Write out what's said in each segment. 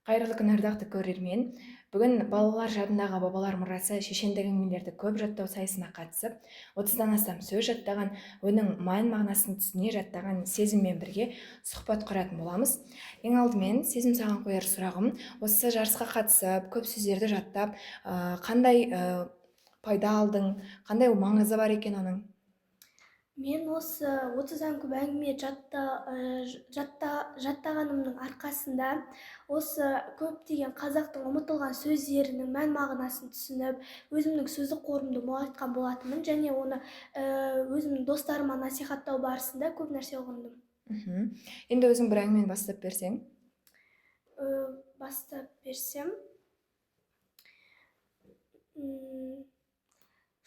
Қайырлы күн, ардақты көрермен. Бүгін балалар жадындағы бабалар мұрасы шешендік әңгімелерді көп жаттау сайысына қатысып, 30-дан астам сөз жаттаған, оның мән-мағынасын түсіне жаттаған сезіммен бірге сұхбат құратын боламыз. Ең алдымен, сезім саған қояр сұрағым, осы жарысқа қатысып, көп сөздерді жаттап, қандай пайда алдың, қандай маңызы бар екен оның? Мен осы 30-дан көп әңгіме жаттағанымның арқасында осы көптеген қазақтың ұмытылған сөздерінің мән мағынасын түсініп, өзімнің сөздік қорымды молайтқан болатынмын, және оны өзімнің достарыма насихаттау барысында көп нәрсе ұғындым. Енді өзің бір әңгімені бастап берсең? Бастап берсем,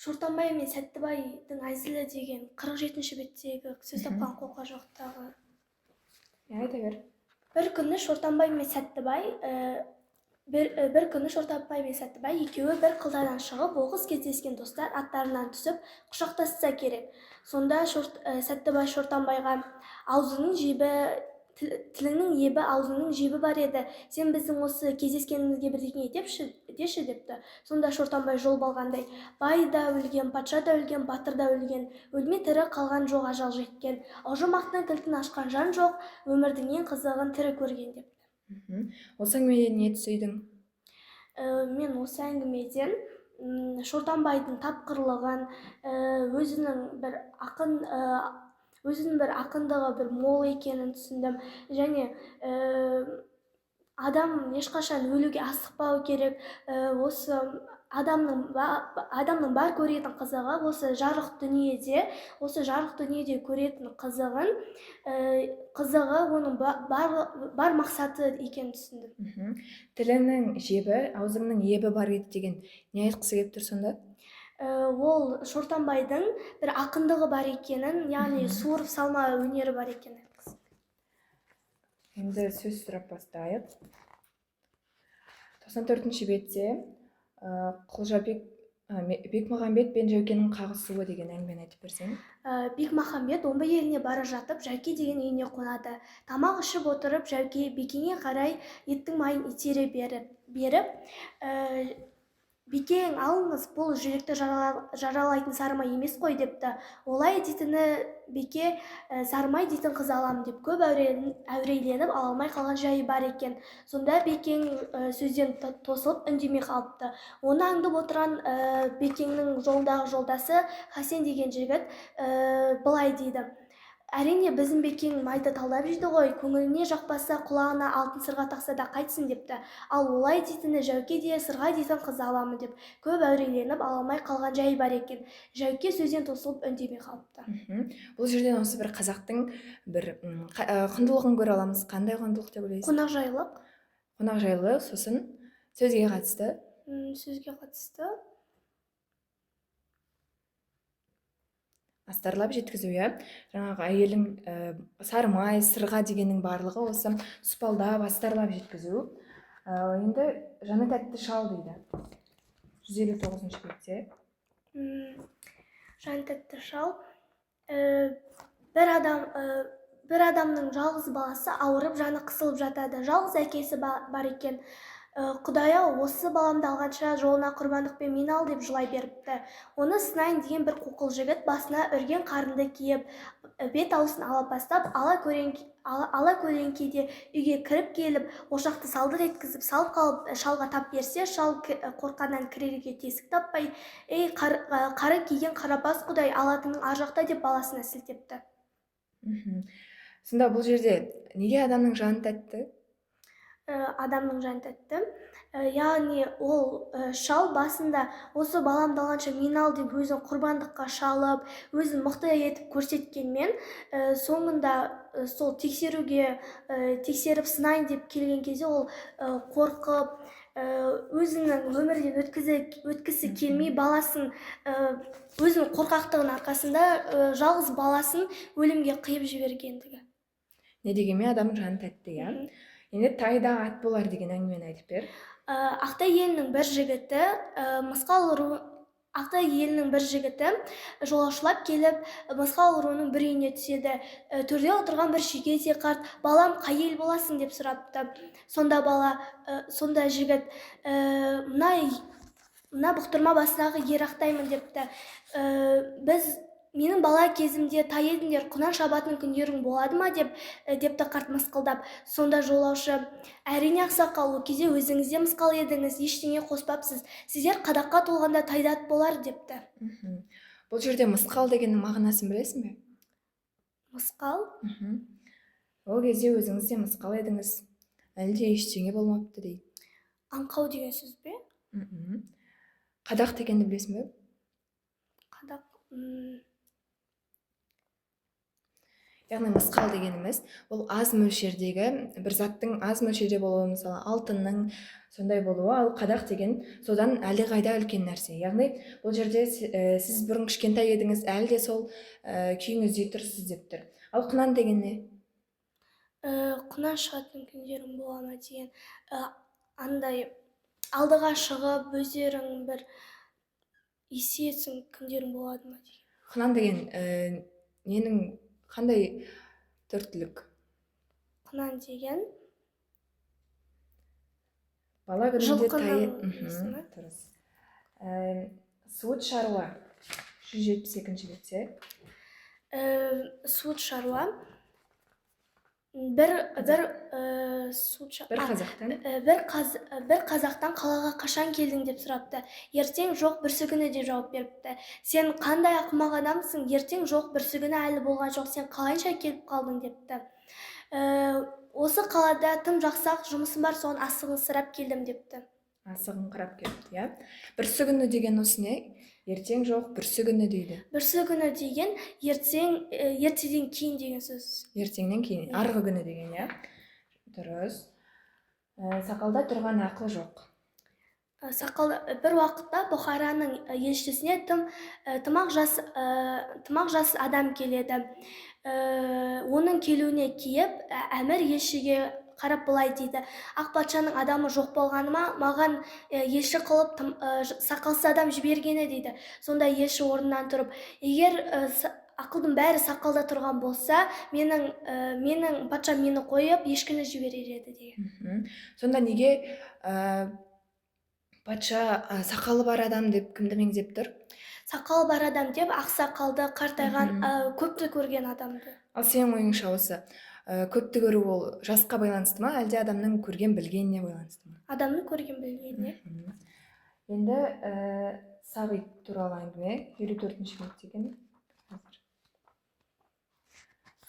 Шортанбай мен Сәттібайдың әзілі деген 47-ші беттегі сөз тапқан қолқа жоқтағы. Айта бер. Бір күні Шортанбай мен Сәттібай екеуі бір қылтадан шығып, оқыс кездескен достар аттарынан түсіп, құшақтасса керек. Сонда Сәттібай Шортанбайға: тіліңнің ебі, аузыңның жебі бар еді. Сен біздің осы кездескенімізге бірдеңе деші депті. Сонда Шортанбай жол болғандай: бай да өлген, патша да өлген, батыр да өлген, өлме тірі қалған жоқ ажал жеткен. Алжымақтың кілтін ашқан жан жоқ, өмірдің ең қызығын тірі көрген депті. Осы әңгімеден не түйдің? Мен осы әңгімеден Шортанбайдың тапқырлығын, өзінің бір ақындығы бір мол екенін түсіндім. Және адам ешқашан өлуге асықпау керек. Осы адамның бар көретін қызығы осы жарық дүниеде көретін қызығы оның бар мақсаты екенін түсіндім. Тіліңнің жебі, аузыңның ебі бар еді деген не айтқысы келіп тұр сонда? Ол Шортанбайдың бір ақындығы бар екенін, яғни суырып салма өнері бар екенін айтқысы. Енді сөз сұрап бастайық. 94-ші бетте Бекмағамбет пен Жәукенің қағысуы деген әңгімені айтып берсең? Бекмағамбет омбы еліне бара жатып, Жәуке деген үйіне қонады. Тамақ ішіп отырып, Жәуке Бекеңе қарай еттің майын итере беріп: «Бекең, алыңыз, бұл жүректі жаралайтын сарымай емес қой» депті. Олай дейтіні Беке сарымай дейтін қыз алам деп көп әурейленіп ала алмай қалған жайы бар екен. Сонда Бекең сөзден тосылып үндемей қалыпты. Оны аңдып отырған Бекеңнің жолындағы жолдасы Хасен деген жігіт былай дейді: «Әрине, біздің Бекең майды талдап жейді ғой, көңіліне жақпаса, құлағына алтын сырға тақса да қайтсын» депті. Ал олай дейтіні Жәуке де сырға дейтін қыз аламын деп көп әурейленіп ала алмай қалған жайы бар екен. Жәуке сөзден тосылып үндемей қалыпты. Бұл жерден осы бір қазақтың бір құндылығын көре аламыз. Қандай құндылық деп ойлайсың? Қонақжайлық. Қонақжайлық, сосын сөзге қатысты? Сөзге қатысты астарлап жеткізу, жаңағы әйелің сарымай, сырға дегеннің барлығы осы сұпалдап, астарлап жеткізу. Енді жаны тәтті шал дейді. 159-ші бетте. Жаны тәтті шал: бір адамның жалғыз баласы ауырып, жаны қысылып жатады. Жалғыз әкесі бар екен. «Құдай-ау, осы баламды алғанша жолына құрбандықпен мен ал» деп жылай беріпті. Оны сынайын деген бір қуқыл жігіт басына үрген қарынды киіп, бет аузын алапастап, ала көлеңкеде үйге кіріп келіп, ошақты салдыр еткізіп салып қалып, шалға тап берсе, шал қорқаннан кірерге тесік таппай: «Ей, қары киген қарапас Құдай, алатының ар жақта» деп баласына сілтепті. Сонда бұл жерде неге адамның жаны тәтті? Адамның жаны тәтті, яғни ол шал басында осы баламды алғанша мен ал деп өзін құрбандыққа шалып, өзін мықты етіп көрсеткенмен, соңында сол тексеріп сынайын деп келген кезде ол қорқып, өзінің өмірден өткісі келмей, баласын, өзінің қорқақтығының арқасында жалғыз баласын өлімге қиып жібергендігі. Не дегенмен адамның жаны тәтті, Енді тайда ат болар деген әңгімені айтып бер. Ақтай елінің бір жігіті Ақтай елінің бір жігіті жолаушылап келіп мысқал руының бір үйіне түседі. Төрде отырған бір шегеде қарт балам қай ел боласың деп сұрапты. Сонда жігіт мына бұқтырма басындағы ер Ақтаймын депті. Менің бала кезімде тай едіңдер, құнан шабатын күндерің болады ма депті қарт мысқылдап. Сонда жолаушы әрине ақсақал, ол кезде өзіңіз де мысқал едіңіз, ештеңе қоспапсыз, сіздер қадаққа толғанда тайдат болар депті. Бұл жерде мысқал дегеннің мағынасын білесің бе? Мысқал? Ол кезде өзіңіз де мысқал едіңіз, әлде ештеңе болмапты дейді. Аңқау деген сөз бе? Қадақ дегенді білесің бе? Қадақ. Яғни мысқал дегеніміз ол аз мөлшердегі бір заттың аз мөлшерде болуы, мысалы алтынның сондай болуы, ал қадақ деген содан әлдеқайда үлкен нәрсе. Яғни бұл жерде сіз бұрын кішкентай едіңіз, әлі де сол күйіңізде тұрсыз деп тұр. Ал құнан деген не? Құнан шығатын күндерің бола ма деген, андай алдыға шығып өздерің бір есесің күндерің болады ма деген. Құнан деген ненің қандай төрттілік? Құнан деген бала күнінде жылқының дұрыс. Суыт шаруа 172-ші бетте. Суыт шаруа бір қазақтан қалаға қашан келдің деп сұрапты. Ертең жоқ бүрсігүні деп жауап беріпті. Сен қандай ақымақ адамсың, ертең жоқ бүрсігүні әлі болған жоқ, сен қалайша келіп қалдың депті. Осы қалада тым жақсақ жұмысым бар, соған асығыңсырап келдім депті. Асығыңқырап келіпті, иә. Бүрсігүні деген осы не? Ертең жоқ, бүрсігүні дейді. Бүрсігүні деген ертеден кейін деген сөз. Ертеңнен кейін, арғы күні деген, иә. Дұрыс. Сақалда тұрған ақыл жоқ. Бір уақытта Бұхараның елшісіне тымақ жас адам келеді. Оның келуіне кейіп әмір елшіге қарап былай дейді: ақ патшаның адамы жоқ болғаны ма, маған елші қылып сақалсыз адам жібергені дейді. Сонда елші орнынан тұрып, егер ақылдың бәрі сақалда тұрған болса, менің патшам мені қойып ешкіні жіберер еді деген. Сонда неге патша сақалы бар адам деп кімді меңзеп тұр? Сақалы бар адам деп ақсақалды, қартайған, көпті көрген адамды. Ал сенің ойыңша осы көпті көру ол жасқа байланысты ма, әлде адамның көрген білгеніне байланысты ма? Адамның көрген білгеніне. Енді Сағит туралы әңгіме 54-ші бет деген.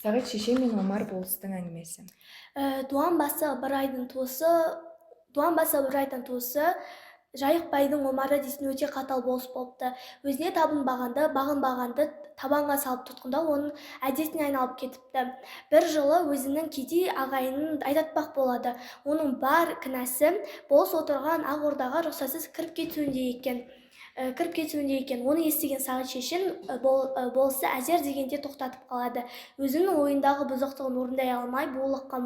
Сағит шеше мен Омар болыстың әңгімесі. Дуан басы бір айдың туысы Жайық байдың Омары дейтін өте қатал болыс болыпты. Өзіне бағынбағанды табанға салып тұтқындау оның әдетіне айналып кетіпті. Бір жылы өзінің кедей ағайынын айдатпақ болады. Оның бар кінәсі болыс отырған ақ ордаға рұқсатсыз кіріп кетуінде екен. Оны естіген Сағит шешен болысы әзер дегенде тоқтатып қалады. Өзінің ойындағы бұзықтығын орындай алмай булыққан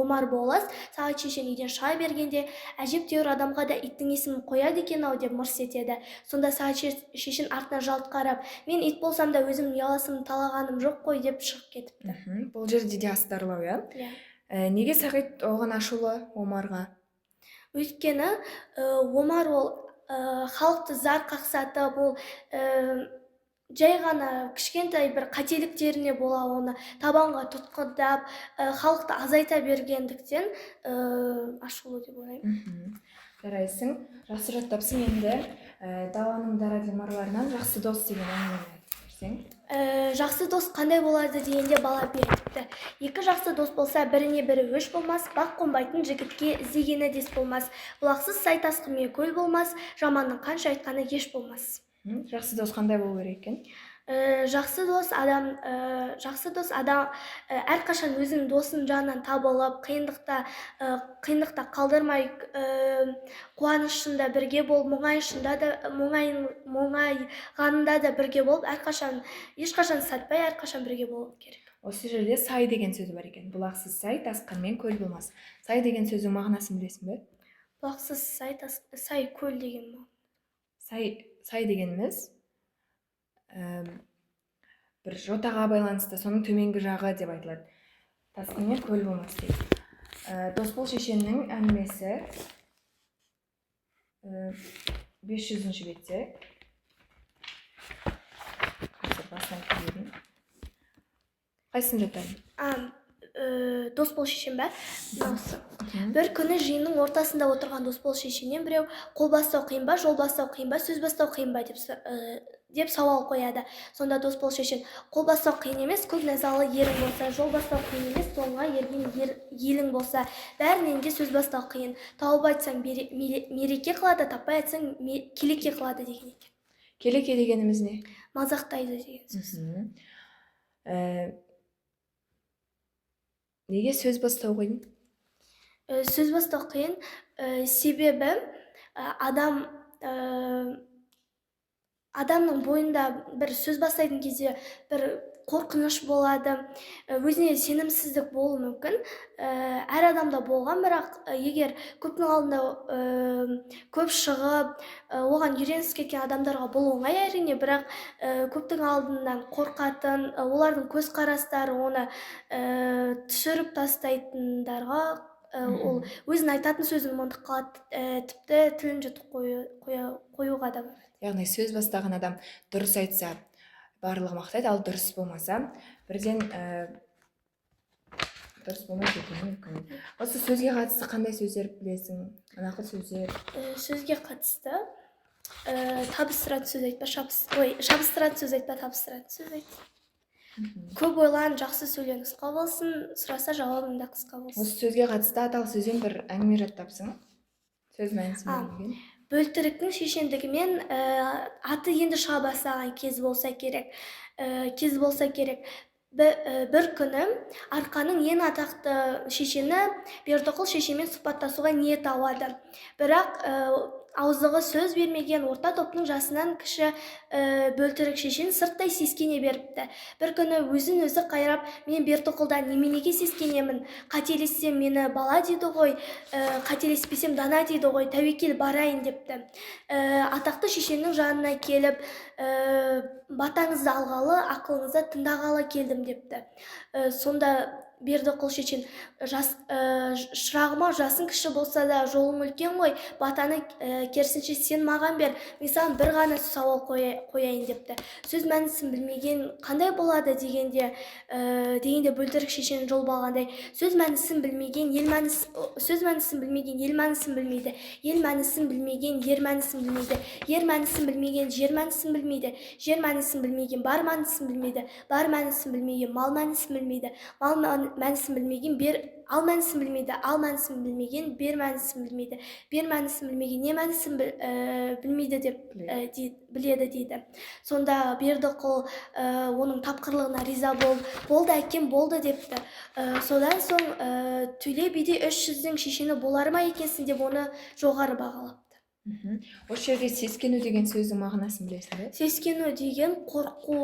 Омар болыс Сағит шешен үйден шыға бергенде, әжептәуір адамға да иттің есімін қояды екен-ау деп мырс етеді. Сонда Сағит шешен артына жалт қарап, мен ит болсам да өзім ұяласымды талағаным жоқ қой деп шығып кетіпті. Бұл жерде де астарлау, иә? Неге Сағит оған ашулы Омарға? Өйткені Омар ол халықты зар қақсатып, ол жай ғана кішкентай бір қателіктеріне бола оны табанға тұтқындап, халықты азайта бергендіктен ашулы деп ойлаймын. Жарайсың, жақсы жаттапсың. Енді даланың дара дилмарларынан жақсы дос деген әңгімені айтып берсең. Жақсы дос қандай болады дегенде бала беріпті. Екі жақсы дос болса, біріне бірі өш болмас, бақ қонбайтын жігітке іздегені дес болмас. Бұлақсыз сай тасқынмен көл болмас, жаманның қанша айтқаны еш болмас. Жақсы дос қандай болу керек екен? Жақсы дос адам әрқашан өзінің досының жанынан табылып, қиындықта қалдырмай, қуанышында бірге болып, мұңайғанында да бірге болып, ешқашан сатпай, әрқашан бірге болу керек. Осы жерде сай деген сөзі бар екен. Бұлақсыз сай, тасқынмен көл болмас. Сай деген сөздің мағынасын білесің бе? Бұлақсыз сай, көл деген ма? Сай сай дегеніміз бір жотаға байланысты, соның төменгі жағы деп айтылады. Тасқынмен көл болмас дейді. Досбол шешеннің әңгімесі 500-ші бетте. Басынан келейін. Қайсын жатайын? Досбол шешем бә? Бір күні жиынның ортасында отырған Досбол шешенен біреу қол бастау қиын ба, жол бастау қиын ба, сөз бастау қиын ба деп сауал қояды. Сонда Досбол шешен: қол бастау қиын емес, көк назалы ерің болса, жол бастау қиын емес, соңға ерген елің болса, бәрінен де сөз бастау қиын. Тауып айтсаң мереке қылады, таппай айтсаң келеке қылады деген екен. Келеке дегеніміз не? Мазақтайды деген сөз. Неге сөз бастау қиын? Сөз бастау қиын, себебі адамның бойында бір сөз бастайтын кезде бір қорқыныш болады, өзіне сенімсіздік болуы мүмкін. Әр адамда болған, бірақ егер көптің алдында көп шығып, оған үйренісіп кеткен адамдарға бұл оңай әрине, бірақ көптің алдынан қорқатын, олардың көзқарастары оны түсіріп тастайтындарға ол өзін айтатын сөзін ұмытып қалады, тіпті тілін жұтып қоюға да болады. Яғни сөз бастаған адам дұрыс айтса, барлығы мақтайды, ал дұрыс болмаса, бірден дұрыс болмайды екен мүмкін. Осы сөзге қатысты қандай сөздер білесің? Нақыл сөздер? Сөзге қатысты табыстыратын сөз айтпа, шабыстыратын сөз айтпа, табыстыратын сөз айт. Көп ойлан, жақсы сөйле, қысқа болсын, сұраса жауабың да қысқа болсын. Осы сөзге қатысты аталы сөзден бір әңгіме жаттапсың? Сөз мәнісін білмеген. Бөлтіріктің шешендігімен аты енді шыға бастаған кез болса керек. Бір күні арқаның ең атақты шешені Бердіқұл шешемен сұхбаттасуға ниет алады. Бірақ ауыздағы сөз бермеген орта топтың жасынан кіші бөлтірік шешен сырттай сескене беріпті. Бір күні өзін өзі қайрап: мен Бердіқұлдан неменеге сескенемін? Қателессем мені бала дейді ғой, қателеспесем дана дейді ғой, тәуекел барайын депті. Атақты шешеннің жанына келіп, батаңызды алғалы, ақылыңызды тыңдағалы келдім депті. Сонда Бердіқұл шешен: шырағыма, жасың кіші болса да жолың үлкен ғой, батаны керісінше сен маған бер, мен саған бір ғана сауал қояйын депті. Сөз мәнісін білмеген қандай болады дегенде бөлтірік шешен жол болғандай: сөз мәнісін білмеген ел мәнісін білмейді, ел мәнісін білмеген ер мәнісін білмейді, ер мәнісін білмеген жер мәнісін білмейді, жер мәнісін білмеген бар мәнісін білмейді, бар мәнісін білмеген мал мәнісін білмейді, мал мәнісін білмеген ал мәнісін білмейді, ал мәнісін білмеген бер мәнісін білмейді, бер мәнісін білмеген не мәнісін білмейді деп біледі дейді. Сонда Бердіқұл оның тапқырлығына риза болды, әкем болды депті. Содан соң Төле биде 300-дің шешені болар ма екенсің деп оны жоғары бағалапты. Осы жерде сескену деген сөздің мағынасын білесің бе? Сескену деген қорқу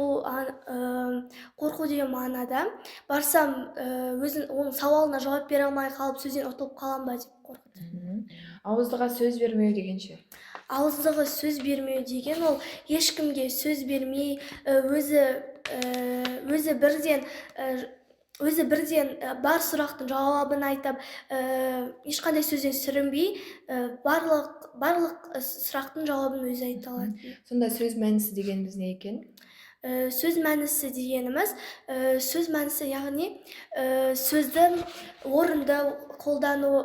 деген мағынада. Барсам, оның сауалына жауап бере алмай қалып, сөзден ұтылып қалам ба деп қорқыды. Ауыздыға сөз бермеу дегенше? Ауыздығы сөз бермеу деген ол ешкімге сөз бермей, өзі бірден бар сұрақтың жауабын айтып, ешқандай сөзден сүрінбей, барлық сұрақтың жауабын өзі айта алады. Сонда сөз мәнісі дегеніміз не екен? Сөз мәнісі дегеніміз, яғни сөзді орынды қолдану,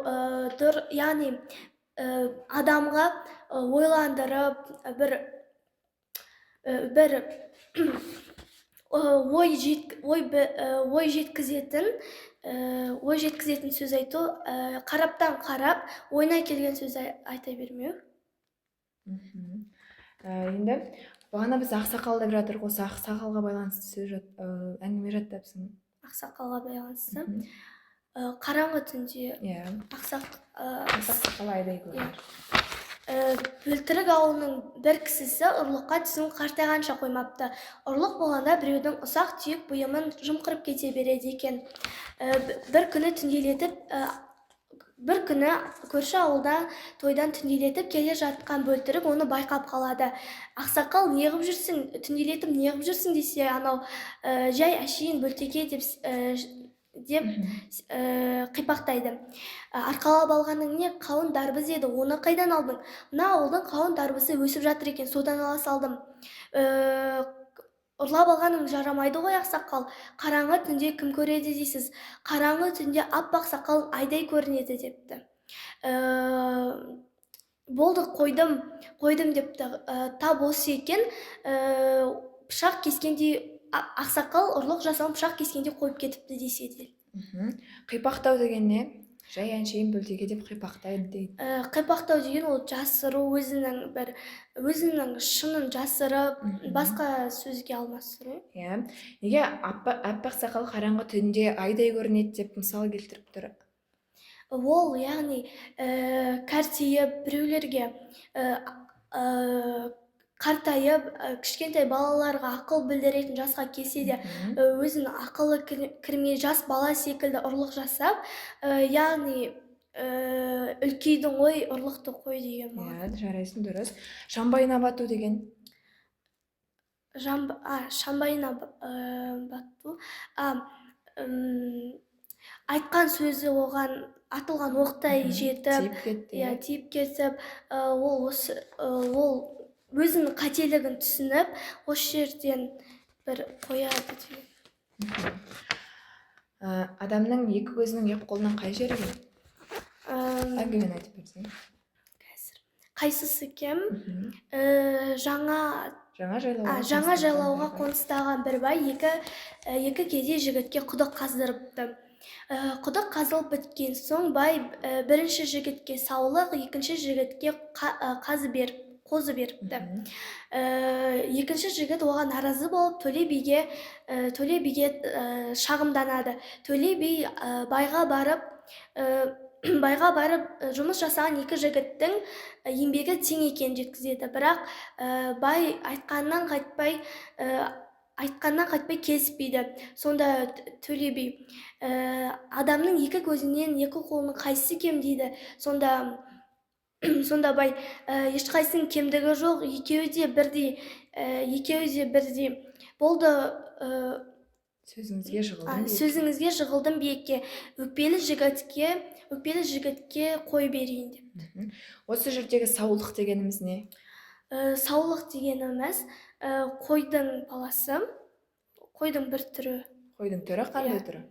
яғни адамға ойландырып, бір ой жеткізетін сөз айту, қараптан қарап, ойына келген сөз айта бермеу. Енді бағана біз ақсақал деп жатырық, осы ақсақалға байланысты әңгіме жаттапсың? Ақсақалға байланысты қараңғы түнде ақсақал айдай көрінер. Бөлтірік ауылының бір кісісі ұрлыққа түсін қартайғанша қоймапты. Ұрлық болғанда біреудің ұсақ түйек бұйымын жымқырып кете береді екен. Бір күні түнделетіп бір күні көрші ауылда тойдан түнделетіп келе жатқан бөлтірік оны байқап қалады. Ақсақал, неғып жүрсің, түнделетіп неғып жүрсің десе, анау жай әшейін бөлтеке деп қипақтайды. Арқалап алғаның не? Қауын дарбыз еді, оны қайдан алдың? Мына ауылдың қауын дарбызы өсіп жатыр екен, содан ала салдым. Ұрлап алғаның жарамайды ғой, ақсақал. Қараңғы түнде кім көреді дейсіз? Қараңғы түнде аппақ сақалың айдай көрінеді депті. Болды, қойдым депті. Тап осы екен, пышақ кескендей, ақсақал ұрлық жасауын пышақ кескендей қойып кетіпті деседі. Қипақтау деген не? Жай әншейін бөлтеке деп қипақтайды дейді. Қипақтау деген ол жасыру, өзінің шынын жасырып, басқа сөзге алмастыру. Иә. Неге аппақ сақал қараңғы түнде айдай көрінеді деп мысал келтіріп тұр? Ол, яғни, кәртейіп, біреулерге қартайып, кішкентай балаларға ақыл білдіретін жасқа келсе де, өзінің ақылы кірмей жас бала секілді ұрлық жасап, яғни үлкейдің ғой, ұрлықты қой деген маған. Иә, жарайсың, дұрыс. Шамбайына бату деген? Шамбайына бату. Айтқан сөзі оған атылған оқтай жетіп, Тиіп кетті. тиіп кетіп, ол өзінің қателігін түсініп, осы жерден бір қояды деген. Адамның екі көзінің екі қолынан қай жері екен? Әңгімені айтып берсең. Қайсысы кем? Жаңа Жаңа жайлауға қоныстаған бір бай екі кедей жігітке құдық қаздырыпты. Құдық қазылып біткен соң бай бірінші жігітке саулық, екінші жігітке қозы беріпті. Екінші жігіт оған наразы болып Төле биге шағымданады. Төле би байға барып жұмыс жасаған екі жігіттің еңбегі тең екенін жеткізеді. Бірақ бай айтқаннан қайтпай келіспейді. Сонда Төле би адамның екі көзінен екі қолының қайсысы кем дейді. Сонда бай ешқайсының кемдігі жоқ, екеуі де бірдей. Болды, сөзіңізге жығылдым биекке, өкпелі жігітке қой берейін депті. Осы жердегі саулық дегеніміз не? Саулық дегеніміз қойдың баласы, қойдың бір түрі. Қойдың түрі қандай түрі?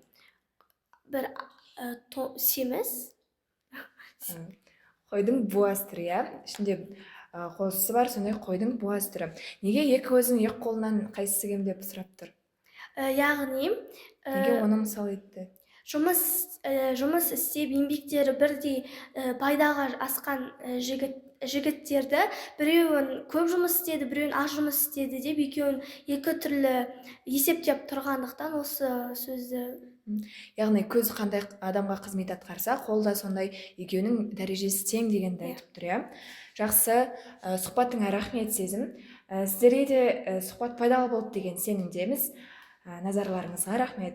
Бір семіз. Қойдың буаз түрі, иә? Ішінде қозысы бар, сондай қойдың буаз түрі. Неге екі көзінің екі қолынан қайсысы кем деп сұрап тұр? Яғни неге оны мысал етті? Жұмыс істеп, еңбектері бірдей пайдаға асқан жігіттерді, біреуін көп жұмыс істеді, біреуін аз жұмыс істеді деп, екеуін екі түрлі есептеп тұрғандықтан осы сөзді. Яғни көз қандай адамға қызмет атқарса, қолда сондай екеуінің дәрежесі тең дегенді айтып тұр, иә? Жақсы, сұхбатыңа рахмет Сезім. Сіздерге де сұхбат пайдалы болды деген сенімдеміз. Назарларыңызға рахмет.